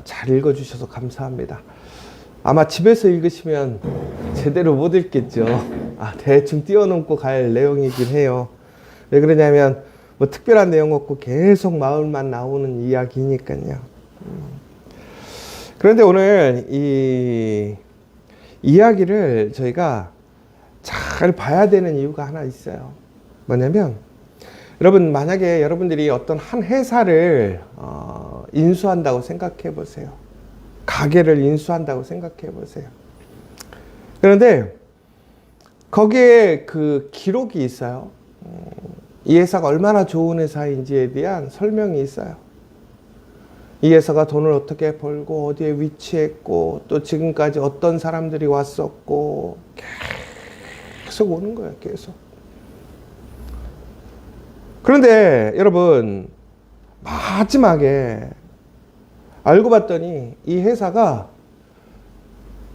잘 읽어주셔서 감사합니다. 아마 집에서 읽으시면 제대로 못 읽겠죠. 대충 뛰어넘고 갈 내용이긴 해요. 왜 그러냐면 뭐 특별한 내용 없고 계속 마을만 나오는 이야기니까요. 그런데 오늘 이 이야기를 저희가 잘 봐야 되는 이유가 하나 있어요. 뭐냐면 여러분, 만약에 여러분들이 어떤 한 회사를 인수한다고 생각해 보세요. 가게를 인수한다고 생각해 보세요. 그런데 거기에 그 기록이 있어요. 이 회사가 얼마나 좋은 회사인지에 대한 설명이 있어요. 이 회사가 돈을 어떻게 벌고 어디에 위치했고 또 지금까지 어떤 사람들이 왔었고 계속 오는 거예요. 계속. 그런데 여러분, 마지막에 알고 봤더니 이 회사가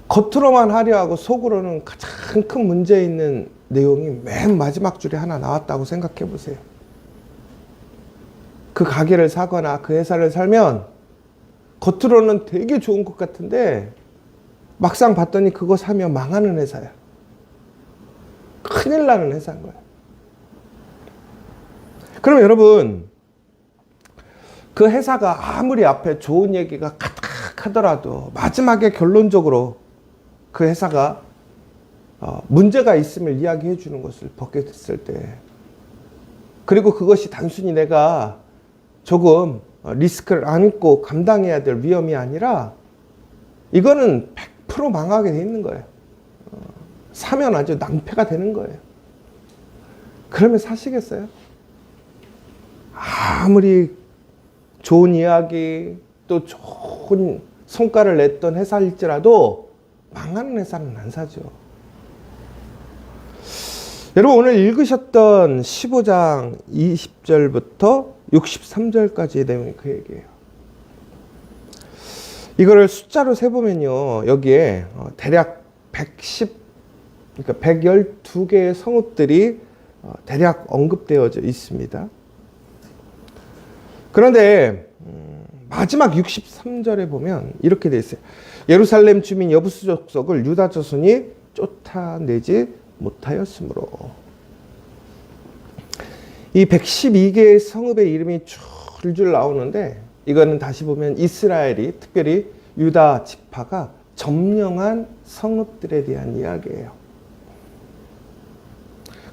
겉으로만 화려하고 속으로는 가장 큰 문제 있는 내용이 맨 마지막 줄에 하나 나왔다고 생각해 보세요. 그 가게를 사거나 그 회사를 살면 겉으로는 되게 좋은 것 같은데 막상 봤더니 그거 사면 망하는 회사야. 큰일 나는 회사인 거야. 그럼 여러분, 그 회사가 아무리 앞에 좋은 얘기가 가득하더라도 마지막에 결론적으로 그 회사가 문제가 있음을 이야기해 주는 것을 보게 됐을 때, 그리고 그것이 단순히 내가 조금 리스크를 안고 감당해야 될 위험이 아니라 이거는 100% 망하게 돼 있는 거예요. 사면 아주 낭패가 되는 거예요. 그러면 사시겠어요? 아무리 좋은 이야기 또 좋은 성과를 냈던 회사일지라도 망하는 회사는 안 사죠. 여러분, 오늘 읽으셨던 15장 20절부터 63절까지의 내용이 그 얘기예요. 이거를 숫자로 세보면요, 여기에 대략 112개의 성읍들이 대략 언급되어져 있습니다. 그런데 마지막 63절에 보면 이렇게 돼 있어요. 예루살렘 주민 여부수 족속을 유다 자손이 쫓아내지 못하였으므로. 이 112개의 성읍의 이름이 줄줄 나오는데, 이거는 다시 보면 이스라엘이, 특별히 유다 지파가 점령한 성읍들에 대한 이야기예요.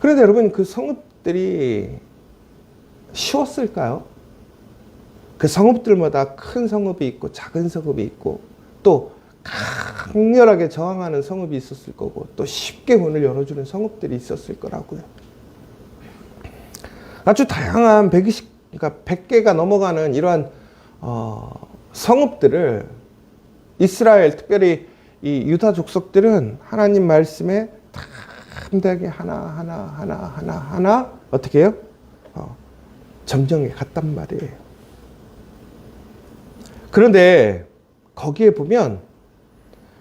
그런데 여러분, 그 성읍들이 쉬웠을까요? 그 성읍들마다 큰 성읍이 있고 작은 성읍이 있고 또 강렬하게 저항하는 성읍이 있었을 거고 또 쉽게 문을 열어주는 성읍들이 있었을 거라고요. 아주 다양한 100개가 넘어가는 이러한 성읍들을 이스라엘, 특별히 이 유다 족속들은 하나님 말씀에 담대하게 하나 어떻게 해요? 점령해 갔단 말이에요. 그런데 거기에 보면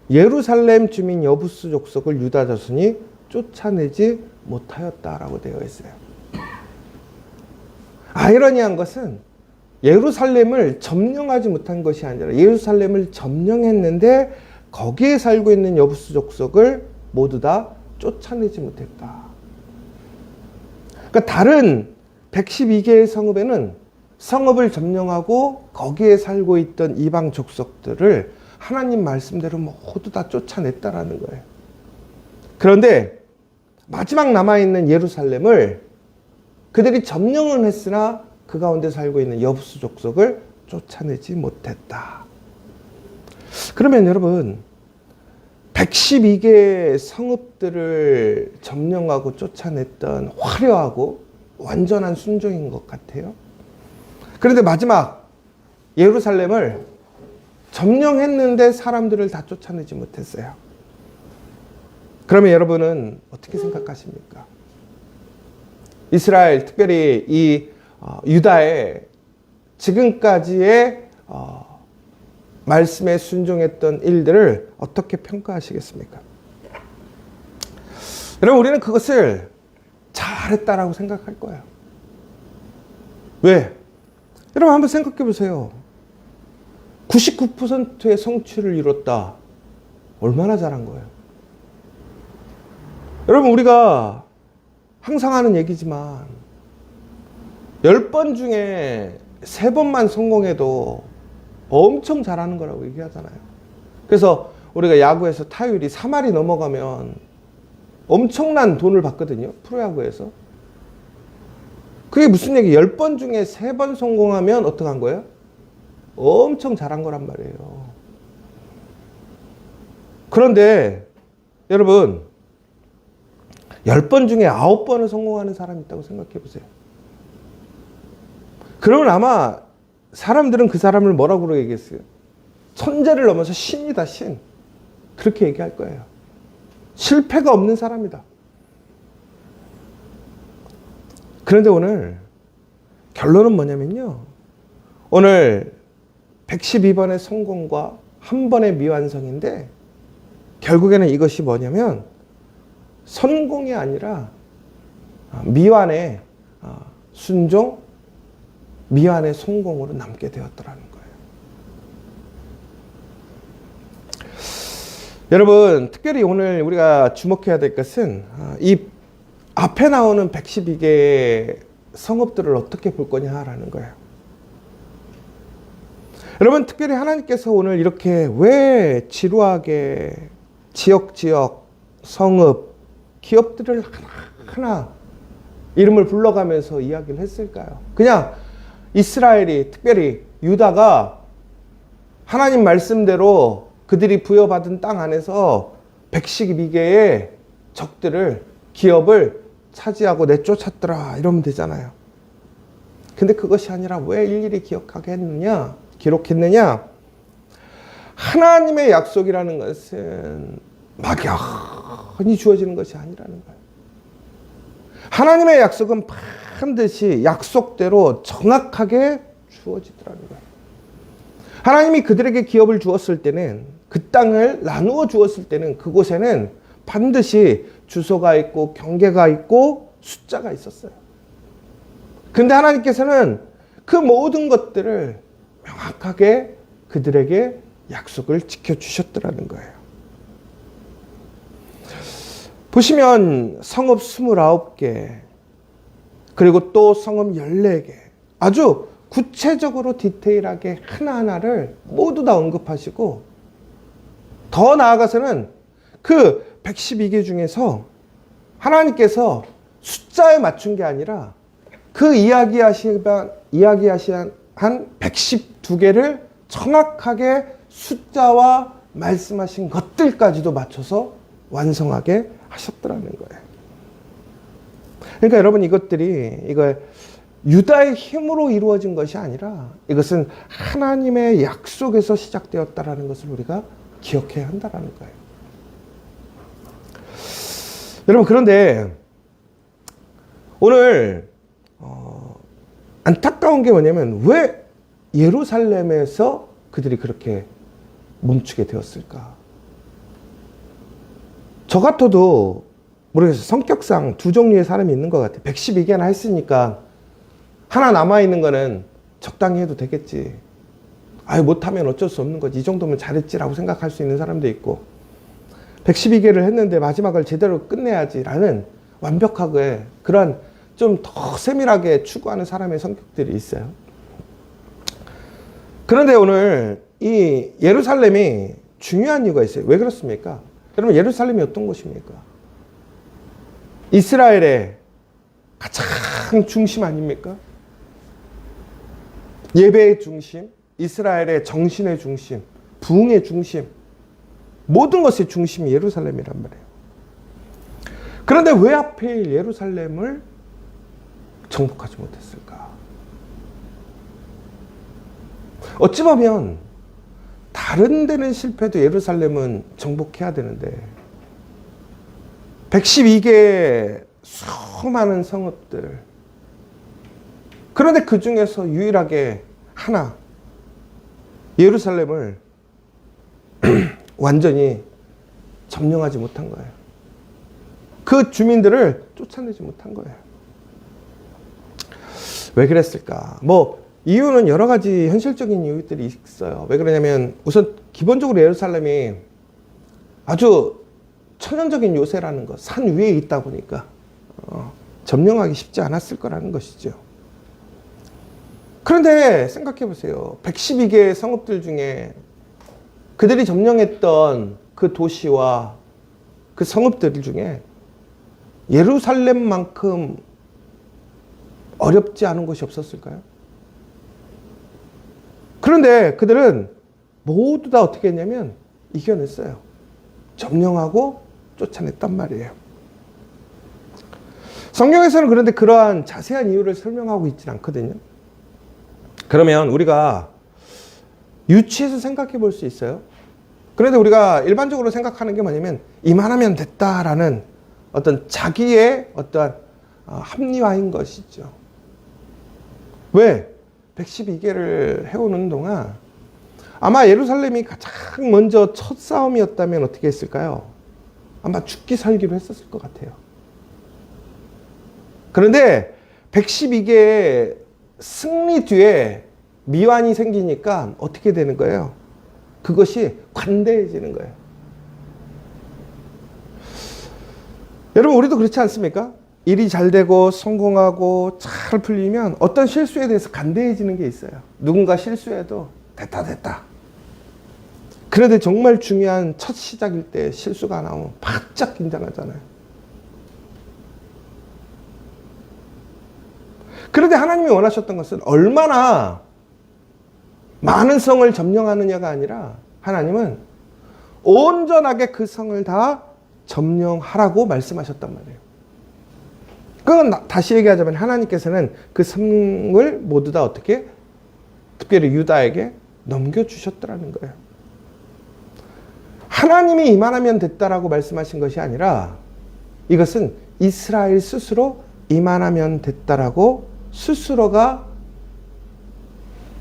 예루살렘 주민 여부수 족속을 유다 자손이 쫓아내지 못하였다라고 되어 있어요. 아이러니한 것은 예루살렘을 점령하지 못한 것이 아니라 예루살렘을 점령했는데 거기에 살고 있는 여부수 족속을 모두 다 쫓아내지 못했다. 그러니까 다른 112개의 성읍에는 성읍을 점령하고 거기에 살고 있던 이방 족속들을 하나님 말씀대로 모두 다 쫓아냈다라는 거예요. 그런데 마지막 남아있는 예루살렘을 그들이 점령은 했으나 그 가운데 살고 있는 여부수 족속을 쫓아내지 못했다. 그러면 여러분, 112개의 성읍들을 점령하고 쫓아냈던 화려하고 완전한 순종인 것 같아요. 그런데 마지막 예루살렘을 점령했는데 사람들을 다 쫓아내지 못했어요. 그러면 여러분은 어떻게 생각하십니까? 이스라엘, 특별히 이 유다의 지금까지의 말씀에 순종했던 일들을 어떻게 평가하시겠습니까? 여러분, 우리는 그것을 잘했다라고 생각할 거예요. 왜? 여러분, 한번 생각해 보세요. 99%의 성취를 이뤘다. 얼마나 잘한 거예요. 여러분, 우리가 항상 하는 얘기지만 10번 중에 3번만 성공해도 엄청 잘하는 거라고 얘기하잖아요. 그래서 우리가 야구에서 타율이 3할이 넘어가면 엄청난 돈을 받거든요. 프로야구에서. 그게 무슨 얘기? 10번 중에 3번 성공하면 어떡한 거예요? 엄청 잘한 거란 말이에요. 그런데 여러분, 10번 중에 9번을 성공하는 사람이 있다고 생각해 보세요. 그러면 아마 사람들은 그 사람을 뭐라고 얘기했어요? 천재를 넘어서 신이다, 신. 그렇게 얘기할 거예요. 실패가 없는 사람이다. 그런데 오늘 결론은 뭐냐면요. 오늘 112번의 성공과 한 번의 미완성인데 결국에는 이것이 뭐냐면 성공이 아니라 미완의 순종, 미완의 성공으로 남게 되었더라는 거예요. 여러분, 특별히 오늘 우리가 주목해야 될 것은 이 앞에 나오는 112개의 성읍들을 어떻게 볼 거냐라는 거예요. 여러분, 특별히 하나님께서 오늘 이렇게 왜 지루하게 지역, 성읍, 기업들을 하나하나 이름을 불러가면서 이야기를 했을까요? 그냥 이스라엘이, 특별히 유다가 하나님 말씀대로 그들이 부여받은 땅 안에서 112개의 적들을, 기업을 차지하고 내쫓았더라 이러면 되잖아요. 근데 그것이 아니라 왜 일일이 기억하게 했느냐, 기록했느냐? 하나님의 약속이라는 것은 막연히 주어지는 것이 아니라는 거예요. 하나님의 약속은 반드시 약속대로 정확하게 주어지더라는 거예요. 하나님이 그들에게 기업을 주었을 때는, 그 땅을 나누어 주었을 때는 그곳에는 반드시 주소가 있고 경계가 있고 숫자가 있었어요. 근데 하나님께서는 그 모든 것들을 명확하게 그들에게 약속을 지켜주셨더라는 거예요. 보시면 성읍 29개, 그리고 또 성읍 14개, 아주 구체적으로 디테일하게 하나하나를 모두 다 언급하시고, 더 나아가서는 그 112개 중에서 하나님께서 숫자에 맞춘 게 아니라 그 이야기하신 한 112개를 정확하게 숫자와 말씀하신 것들까지도 맞춰서 완성하게 하셨더라는 거예요. 그러니까 여러분, 이거 유다의 힘으로 이루어진 것이 아니라 이것은 하나님의 약속에서 시작되었다라는 것을 우리가 기억해야 한다라는 거예요. 여러분, 그런데 오늘 안타까운 게 뭐냐면 왜 예루살렘에서 그들이 그렇게 멈추게 되었을까? 저 같아도 모르겠어요. 성격상 두 종류의 사람이 있는 것 같아요. 112개나 했으니까 하나 남아있는 거는 적당히 해도 되겠지. 아유, 못하면 어쩔 수 없는 거지. 이 정도면 잘했지라고 생각할 수 있는 사람도 있고, 112개를 했는데 마지막을 제대로 끝내야지라는 완벽하게 그런 좀 더 세밀하게 추구하는 사람의 성격들이 있어요. 그런데 오늘 이 예루살렘이 중요한 이유가 있어요. 왜 그렇습니까? 여러분, 예루살렘이 어떤 곳입니까? 이스라엘의 가장 중심 아닙니까? 예배의 중심, 이스라엘의 정신의 중심, 부흥의 중심, 모든 것의 중심이 예루살렘이란 말이에요. 그런데 왜 하필 예루살렘을 정복하지 못했을까? 어찌 보면 다른 데는 실패도 예루살렘은 정복해야 되는데 112개의 수많은 성읍들, 그런데 그 중에서 유일하게 하나, 예루살렘을 완전히 점령하지 못한 거예요. 그 주민들을 쫓아내지 못한 거예요. 왜 그랬을까? 이유는 여러 가지 현실적인 이유들이 있어요. 왜 그러냐면 우선 기본적으로 예루살렘이 아주 천연적인 요새라는 것, 산 위에 있다 보니까 점령하기 쉽지 않았을 거라는 것이죠. 그런데 생각해 보세요. 112개의 성읍들 중에 그들이 점령했던 그 도시와 그 성읍들 중에 예루살렘만큼 어렵지 않은 곳이 없었을까요? 그런데 그들은 모두 다 어떻게 했냐면 이겨냈어요. 점령하고 쫓아냈단 말이에요. 성경에서는 그런데 그러한 자세한 이유를 설명하고 있지는 않거든요. 그러면 우리가 유추해서 생각해 볼 수 있어요. 그런데 우리가 일반적으로 생각하는 게 뭐냐면 이만하면 됐다라는 어떤 자기의 어떤 합리화인 것이죠. 왜? 112개를 해오는 동안 아마 예루살렘이 가장 먼저 첫 싸움이었다면 어떻게 했을까요? 아마 죽기 살기로 했었을 것 같아요. 그런데 112개의 승리 뒤에 미완이 생기니까 어떻게 되는 거예요? 그것이 관대해지는 거예요. 여러분, 우리도 그렇지 않습니까? 일이 잘 되고 성공하고 잘 풀리면 어떤 실수에 대해서 관대해지는 게 있어요. 누군가 실수해도 됐다. 그런데 정말 중요한 첫 시작일 때 실수가 나오면 바짝 긴장하잖아요. 그런데 하나님이 원하셨던 것은 얼마나 많은 성을 점령하느냐가 아니라 하나님은 온전하게 그 성을 다 점령하라고 말씀하셨단 말이에요. 그건 다시 얘기하자면 하나님께서는 그 성을 모두 다 어떻게? 특별히 유다에게 넘겨주셨더라는 거예요. 하나님이 이만하면 됐다라고 말씀하신 것이 아니라 이것은 이스라엘 스스로 이만하면 됐다라고 스스로가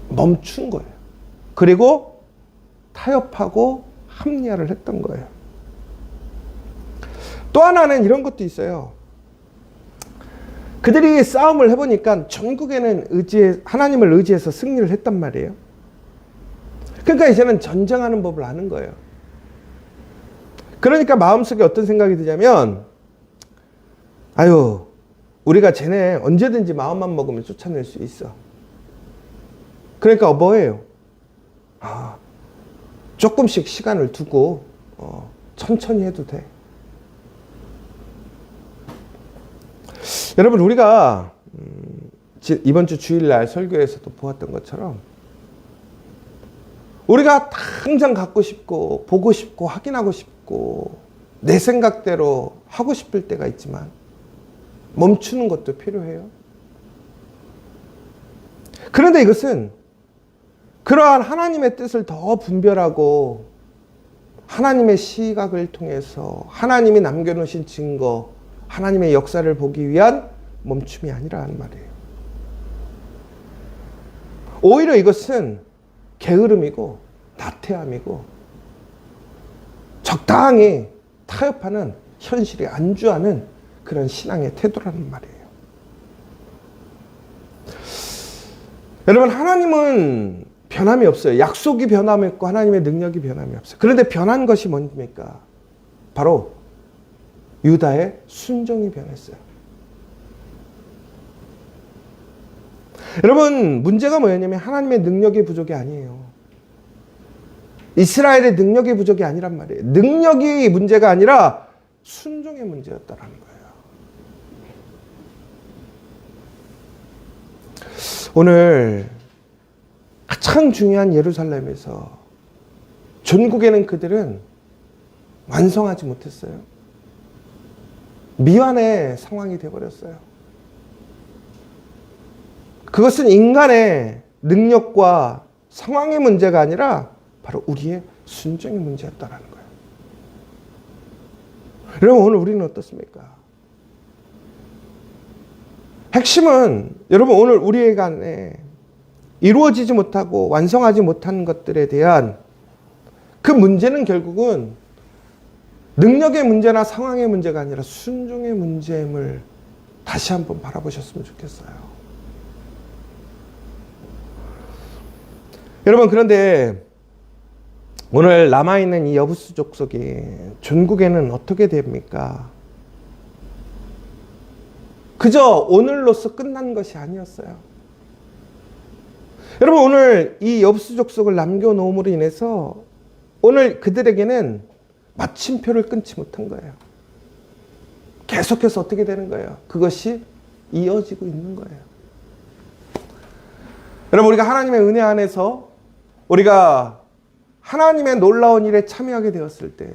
멈춘 거예요. 그리고 타협하고 합리화를 했던 거예요. 또 하나는 이런 것도 있어요. 그들이 싸움을 해보니까 전국에는 하나님을 의지해서 승리를 했단 말이에요. 그러니까 이제는 전쟁하는 법을 아는 거예요. 그러니까 마음속에 어떤 생각이 드냐면 우리가 쟤네 언제든지 마음만 먹으면 쫓아낼 수 있어. 그러니까 뭐예요? 조금씩 시간을 두고 천천히 해도 돼. 여러분, 우리가 이번 주 주일날 설교에서도 보았던 것처럼 우리가 당장 갖고 싶고 보고 싶고 확인하고 싶고 내 생각대로 하고 싶을 때가 있지만 멈추는 것도 필요해요. 그런데 이것은 그러한 하나님의 뜻을 더 분별하고 하나님의 시각을 통해서 하나님이 남겨놓으신 증거, 하나님의 역사를 보기 위한 멈춤이 아니라는 말이에요. 오히려 이것은 게으름이고 나태함이고 적당히 타협하는 현실에 안주하는 그런 신앙의 태도라는 말이에요. 여러분, 하나님은 변함이 없어요. 약속이 변함이 없고 하나님의 능력이 변함이 없어요. 그런데 변한 것이 뭡니까? 바로 유다의 순종이 변했어요. 여러분, 문제가 뭐였냐면 하나님의 능력의 부족이 아니에요. 이스라엘의 능력의 부족이 아니란 말이에요. 능력이 문제가 아니라 순종의 문제였다라는 거예요. 오늘 가장 중요한 예루살렘에서 전국에는 그들은 완성하지 못했어요. 미완의 상황이 되어버렸어요. 그것은 인간의 능력과 상황의 문제가 아니라 바로 우리의 순종의 문제였다라는 거예요. 여러분, 오늘 우리는 어떻습니까? 핵심은 여러분, 오늘 우리의 간에 이루어지지 못하고 완성하지 못한 것들에 대한 그 문제는 결국은 능력의 문제나 상황의 문제가 아니라 순종의 문제임을 다시 한번 바라보셨으면 좋겠어요. 여러분, 그런데 오늘 남아있는 이 여부수 족속이 전국에는 어떻게 됩니까? 그저 오늘로서 끝난 것이 아니었어요. 여러분, 오늘 이 여부수 족속을 남겨놓음으로 인해서 오늘 그들에게는 마침표를 끊지 못한 거예요. 계속해서 어떻게 되는 거예요? 그것이 이어지고 있는 거예요. 여러분, 우리가 하나님의 은혜 안에서 우리가 하나님의 놀라운 일에 참여하게 되었을 때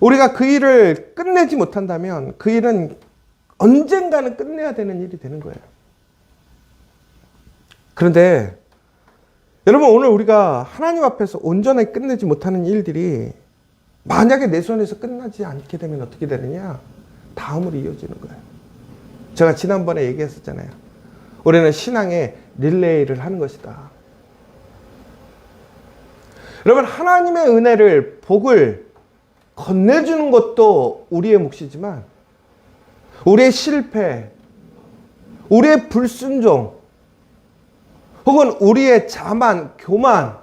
우리가 그 일을 끝내지 못한다면 그 일은 언젠가는 끝내야 되는 일이 되는 거예요. 그런데 여러분, 오늘 우리가 하나님 앞에서 온전하게 끝내지 못하는 일들이 만약에 내 손에서 끝나지 않게 되면 어떻게 되느냐? 다음으로 이어지는 거예요. 제가 지난번에 얘기했었잖아요. 우리는 신앙의 릴레이를 하는 것이다. 여러분, 하나님의 은혜를, 복을 건네주는 것도 우리의 몫이지만 우리의 실패, 우리의 불순종, 혹은 우리의 자만, 교만,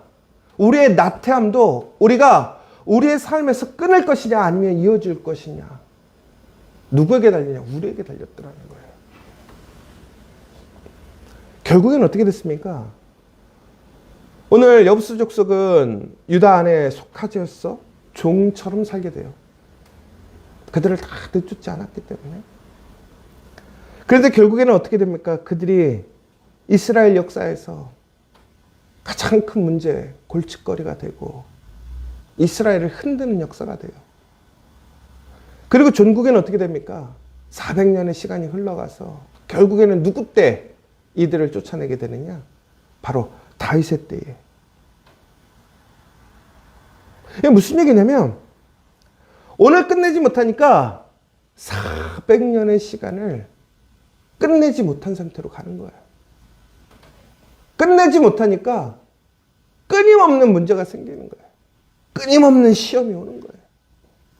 우리의 나태함도 우리가 우리의 삶에서 끊을 것이냐 아니면 이어질 것이냐. 누구에게 달리냐? 우리에게 달렸더라는 거예요. 결국엔 어떻게 됐습니까? 오늘 여부수 족속은 유다 안에 속하지였어 종처럼 살게 돼요. 그들을 다 내쫓지 않았기 때문에. 그런데 결국에는 어떻게 됩니까? 그들이 이스라엘 역사에서 가장 큰 문제, 골칫거리가 되고 이스라엘을 흔드는 역사가 돼요. 그리고 전국에는 어떻게 됩니까? 400년의 시간이 흘러가서 결국에는 누구 때 이들을 쫓아내게 되느냐? 바로 다윗의 때에. 이게 무슨 얘기냐면 오늘 끝내지 못하니까 400년의 시간을 끝내지 못한 상태로 가는 거예요. 끝내지 못하니까 끊임없는 문제가 생기는 거예요. 끊임없는 시험이 오는 거예요.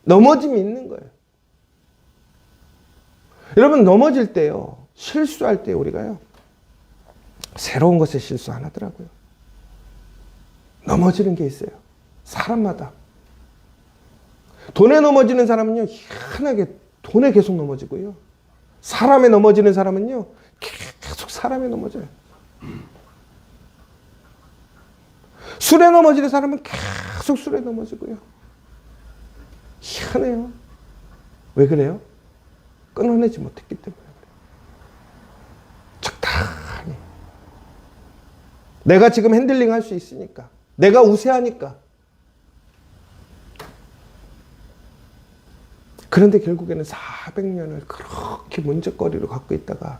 넘어짐이 있는 거예요. 여러분, 넘어질 때요, 실수할 때 우리가요, 새로운 것에 실수 안 하더라고요. 넘어지는 게 있어요. 사람마다. 돈에 넘어지는 사람은요, 희한하게 돈에 계속 넘어지고요. 사람에 넘어지는 사람은요, 계속 사람에 넘어져요. 술에 넘어지는 사람은 계속 술에 넘어지고요. 희한해요. 왜 그래요? 끊어내지 못했기 때문에 그래요. 적당히. 내가 지금 핸들링 할 수 있으니까. 내가 우세하니까. 그런데 결국에는 400년을 그렇게 문제거리로 갖고 있다가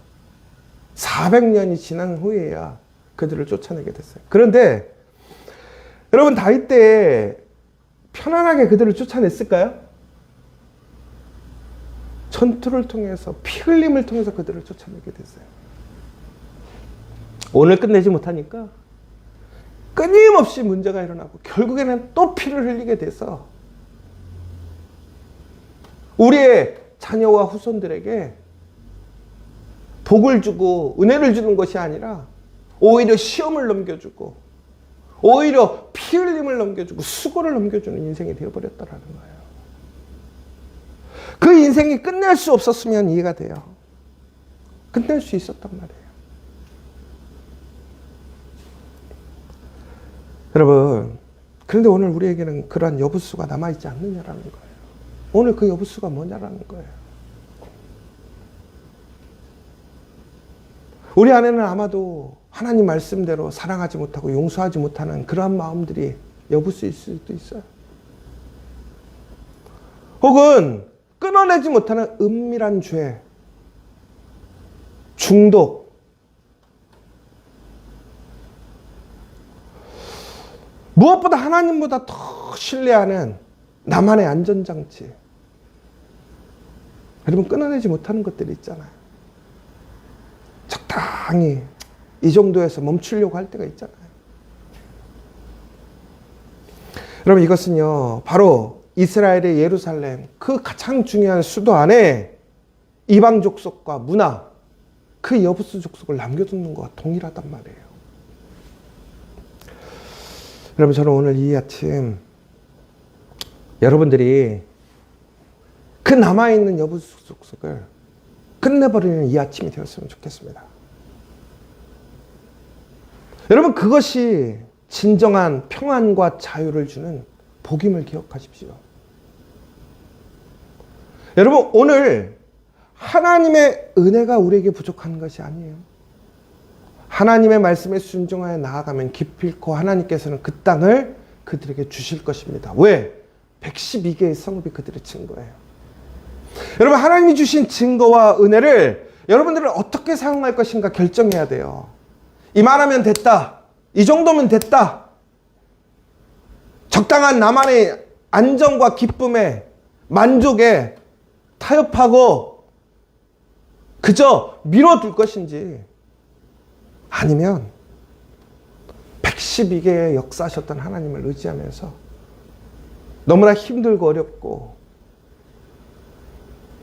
400년이 지난 후에야 그들을 쫓아내게 됐어요. 그런데 여러분, 다윗 때에 편안하게 그들을 쫓아냈을까요? 전투를 통해서, 피 흘림을 통해서 그들을 쫓아내게 됐어요. 오늘 끝내지 못하니까 끊임없이 문제가 일어나고 결국에는 또 피를 흘리게 돼서 우리의 자녀와 후손들에게 복을 주고 은혜를 주는 것이 아니라 오히려 시험을 넘겨주고 오히려 피 흘림을 넘겨주고 수고를 넘겨주는 인생이 되어버렸다라는 거예요. 그 인생이 끝낼 수 없었으면 이해가 돼요. 끝낼 수 있었단 말이에요. 여러분, 그런데 오늘 우리에게는 그러한 여부수가 남아있지 않느냐라는 거예요. 오늘 그 여부수가 뭐냐라는 거예요. 우리 안에는 아마도 하나님 말씀대로 사랑하지 못하고 용서하지 못하는 그러한 마음들이 여부수일 수도 있어요. 혹은 끊어내지 못하는 은밀한 죄, 중독, 무엇보다 하나님보다 더 신뢰하는 나만의 안전장치. 여러분, 끊어내지 못하는 것들이 있잖아요. 적당히 이 정도에서 멈추려고 할 때가 있잖아요. 여러분, 이것은요, 바로 이스라엘의 예루살렘, 그 가장 중요한 수도 안에 이방 족속과 문화, 그 여부수 족속을 남겨두는 것과 동일하단 말이에요. 여러분, 저는 오늘 이 아침 여러분들이 그 남아있는 여부속속을 끝내버리는 이 아침이 되었으면 좋겠습니다. 여러분, 그것이 진정한 평안과 자유를 주는 복임을 기억하십시오. 여러분, 오늘 하나님의 은혜가 우리에게 부족한 것이 아니에요. 하나님의 말씀에 순종하여 나아가면 기필코 하나님께서는 그 땅을 그들에게 주실 것입니다. 왜? 112개의 성읍이 그들의 증거예요. 여러분, 하나님이 주신 증거와 은혜를 여러분들은 어떻게 사용할 것인가 결정해야 돼요. 이만하면 됐다. 이 정도면 됐다. 적당한 나만의 안정과 기쁨에 만족에 타협하고 그저 미뤄둘 것인지, 아니면 112개의 역사하셨던 하나님을 의지하면서 너무나 힘들고 어렵고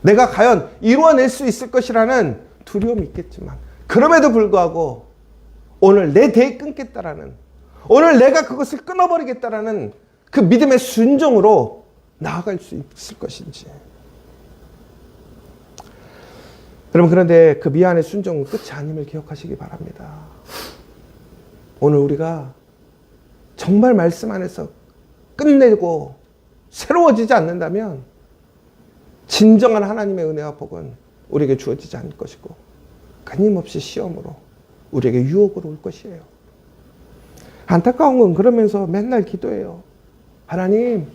내가 과연 이루어낼 수 있을 것이라는 두려움이 있겠지만, 그럼에도 불구하고 오늘 내 대에 끊겠다라는, 오늘 내가 그것을 끊어버리겠다라는 그 믿음의 순종으로 나아갈 수 있을 것인지. 여러분, 그런데 그 미안의 순종은 끝이 아님을 기억하시기 바랍니다. 오늘 우리가 정말 말씀 안에서 끝내고 새로워지지 않는다면 진정한 하나님의 은혜와 복은 우리에게 주어지지 않을 것이고, 끊임없이 시험으로 우리에게 유혹으로 올 것이에요. 안타까운 건 그러면서 맨날 기도해요. 하나님,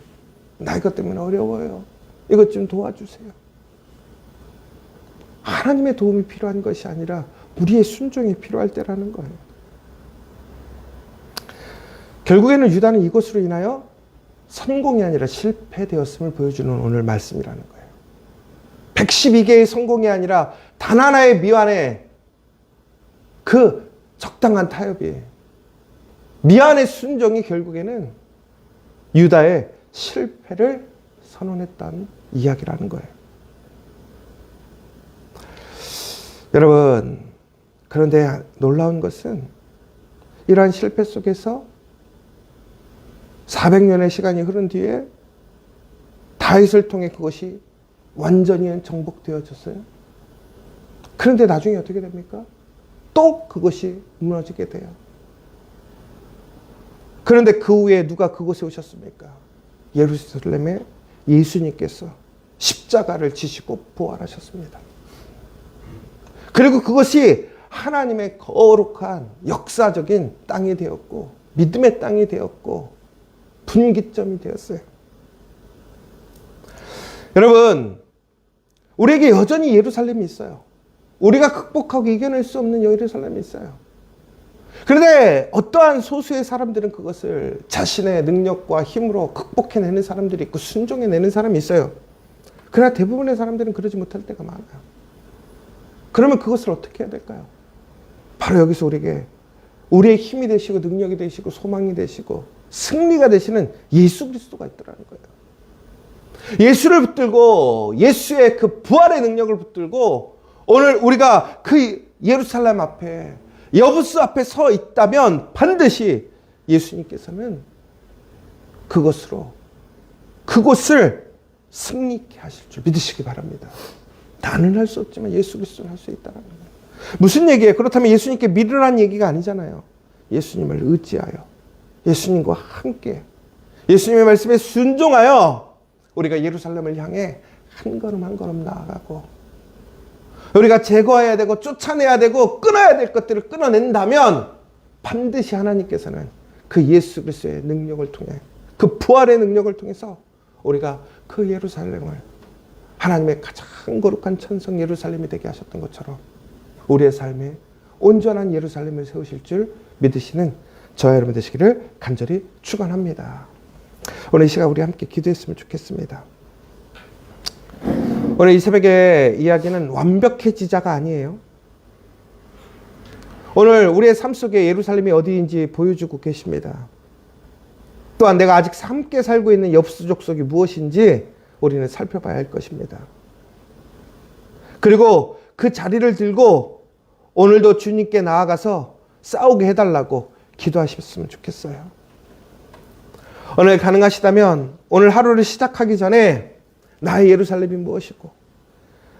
나 이것 때문에 어려워요. 이것 좀 도와주세요. 하나님의 도움이 필요한 것이 아니라 우리의 순종이 필요할 때라는 거예요. 결국에는 유다는 이것으로 인하여 성공이 아니라 실패되었음을 보여주는 오늘 말씀이라는 거예요. 112개의 성공이 아니라 단 하나의 미완의 그 적당한 타협이, 미완의 순종이 결국에는 유다의 실패를 선언했다는 이야기라는 거예요. 여러분, 그런데 놀라운 것은 이러한 실패 속에서 400년의 시간이 흐른 뒤에 다윗을 통해 그것이 완전히 정복되어졌어요. 그런데 나중에 어떻게 됩니까? 또 그것이 무너지게 돼요. 그런데 그 후에 누가 그곳에 오셨습니까? 예루살렘에 예수님께서 십자가를 지시고 부활하셨습니다. 그리고 그것이 하나님의 거룩한 역사적인 땅이 되었고, 믿음의 땅이 되었고, 분기점이 되었어요. 여러분, 우리에게 여전히 예루살렘이 있어요. 우리가 극복하고 이겨낼 수 없는 예루살렘이 있어요. 그런데 어떠한 소수의 사람들은 그것을 자신의 능력과 힘으로 극복해내는 사람들이 있고 순종해내는 사람이 있어요. 그러나 대부분의 사람들은 그러지 못할 때가 많아요. 그러면 그것을 어떻게 해야 될까요? 바로 여기서 우리에게 우리의 힘이 되시고 능력이 되시고 소망이 되시고 승리가 되시는 예수 그리스도가 있더라는 거예요. 예수를 붙들고 예수의 그 부활의 능력을 붙들고 오늘 우리가 그 예루살렘 앞에, 여부스 앞에 서 있다면 반드시 예수님께서는 그곳을 승리케 하실 줄 믿으시기 바랍니다. 나는 할 수 없지만 예수 그리스도는 할 수 있다는 거예요. 무슨 얘기예요? 그렇다면 예수님께 믿으라는 얘기가 아니잖아요. 예수님을 의지하여, 예수님과 함께, 예수님의 말씀에 순종하여 우리가 예루살렘을 향해 한 걸음 한 걸음 나아가고, 우리가 제거해야 되고 쫓아내야 되고 끊어야 될 것들을 끊어낸다면 반드시 하나님께서는 그 예수 그리스도의 능력을 통해, 그 부활의 능력을 통해서 우리가 그 예루살렘을 하나님의 가장 거룩한 천성 예루살렘이 되게 하셨던 것처럼 우리의 삶에 온전한 예루살렘을 세우실 줄 믿으시는 저와 여러분 되시기를 간절히 축원합니다. 오늘 이 시간 우리 함께 기도했으면 좋겠습니다. 오늘 이 새벽의 이야기는 완벽해지자가 아니에요. 오늘 우리의 삶 속에 예루살렘이 어디인지 보여주고 계십니다. 또한 내가 아직 함께 살고 있는 여부스 족속이 무엇인지 우리는 살펴봐야 할 것입니다. 그리고 그 자리를 들고 오늘도 주님께 나아가서 싸우게 해달라고 기도하셨으면 좋겠어요. 오늘 가능하시다면 오늘 하루를 시작하기 전에 나의 예루살렘이 무엇이고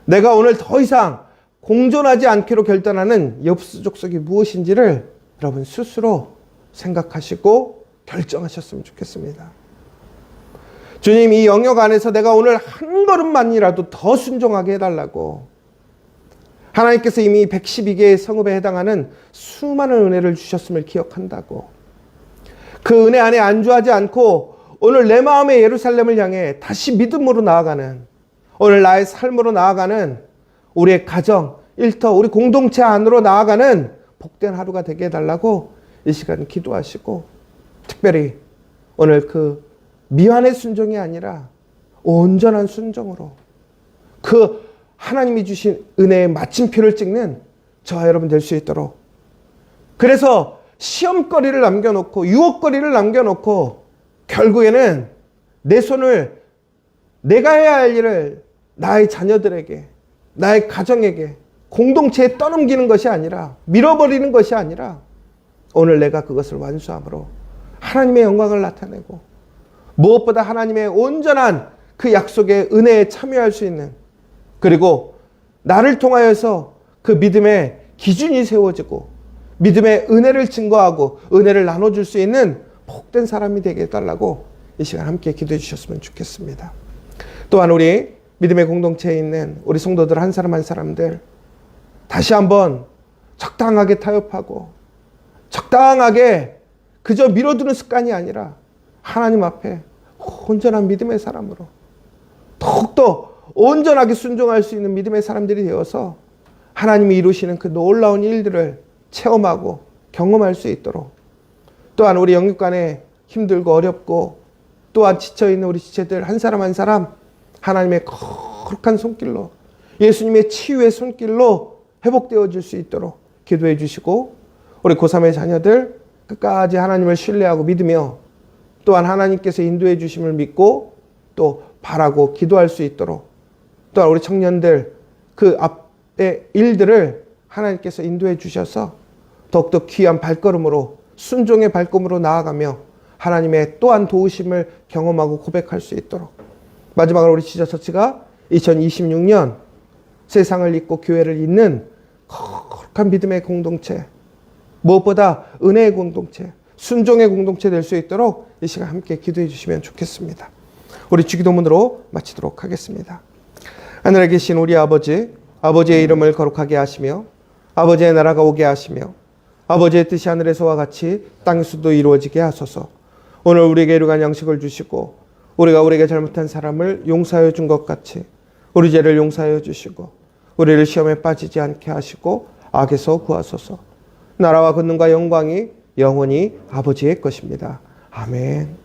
내가 오늘 더 이상 공존하지 않기로 결단하는 엽수족속이 무엇인지를 여러분 스스로 생각하시고 결정하셨으면 좋겠습니다. 주님, 이 영역 안에서 내가 오늘 한 걸음만이라도 더 순종하게 해달라고 하나님께서 이미 112개의 성읍에 해당하는 수많은 은혜를 주셨음을 기억한다고 그 은혜 안에 안주하지 않고 오늘 내 마음의 예루살렘을 향해 다시 믿음으로 나아가는 오늘 나의 삶으로 나아가는 우리의 가정, 일터, 우리 공동체 안으로 나아가는 복된 하루가 되게 해달라고 이 시간 기도하시고 특별히 오늘 그 미완의 순종이 아니라 온전한 순종으로 그 하나님이 주신 은혜의 마침표를 찍는 저와 여러분 될 수 있도록 그래서 시험거리를 남겨놓고 유혹거리를 남겨놓고 결국에는 내 손을 내가 해야 할 일을 나의 자녀들에게 나의 가정에게 공동체에 떠넘기는 것이 아니라 밀어버리는 것이 아니라 오늘 내가 그것을 완수함으로 하나님의 영광을 나타내고 무엇보다 하나님의 온전한 그 약속의 은혜에 참여할 수 있는 그리고 나를 통하여서 그 믿음의 기준이 세워지고 믿음의 은혜를 증거하고 은혜를 나눠줄 수 있는 복된 사람이 되게 해달라고 이 시간 함께 기도해 주셨으면 좋겠습니다. 또한 우리 믿음의 공동체에 있는 우리 성도들 한 사람 한 사람들 다시 한번 적당하게 타협하고 적당하게 그저 밀어두는 습관이 아니라 하나님 앞에 온전한 믿음의 사람으로 더욱더 온전하게 순종할 수 있는 믿음의 사람들이 되어서 하나님이 이루시는 그 놀라운 일들을 체험하고 경험할 수 있도록 또한 우리 영육간에 힘들고 어렵고 또한 지쳐있는 우리 지체들 한 사람 한 사람 하나님의 거룩한 손길로 예수님의 치유의 손길로 회복되어질 수 있도록 기도해 주시고 우리 고3의 자녀들 끝까지 하나님을 신뢰하고 믿으며 또한 하나님께서 인도해 주심을 믿고 또 바라고 기도할 수 있도록 또한 우리 청년들 그 앞의 일들을 하나님께서 인도해 주셔서 더욱더 귀한 발걸음으로 순종의 발걸음으로 나아가며 하나님의 또한 도우심을 경험하고 고백할 수 있도록 마지막으로 우리 지저처치가 2026년 세상을 잇고 교회를 잇는 거룩한 믿음의 공동체 무엇보다 은혜의 공동체 순종의 공동체 될 수 있도록 이 시간 함께 기도해 주시면 좋겠습니다. 우리 주기도문으로 마치도록 하겠습니다. 하늘에 계신 우리 아버지 아버지의 이름을 거룩하게 하시며 아버지의 나라가 오게 하시며 아버지의 뜻이 하늘에서와 같이 땅에서도 이루어지게 하소서. 오늘 우리에게 일용할 양식을 주시고 우리가 우리에게 잘못한 사람을 용서하여 준 것 같이 우리 죄를 용서하여 주시고 우리를 시험에 빠지지 않게 하시고 악에서 구하소서. 나라와 권능과 영광이 영원히 아버지의 것입니다. 아멘.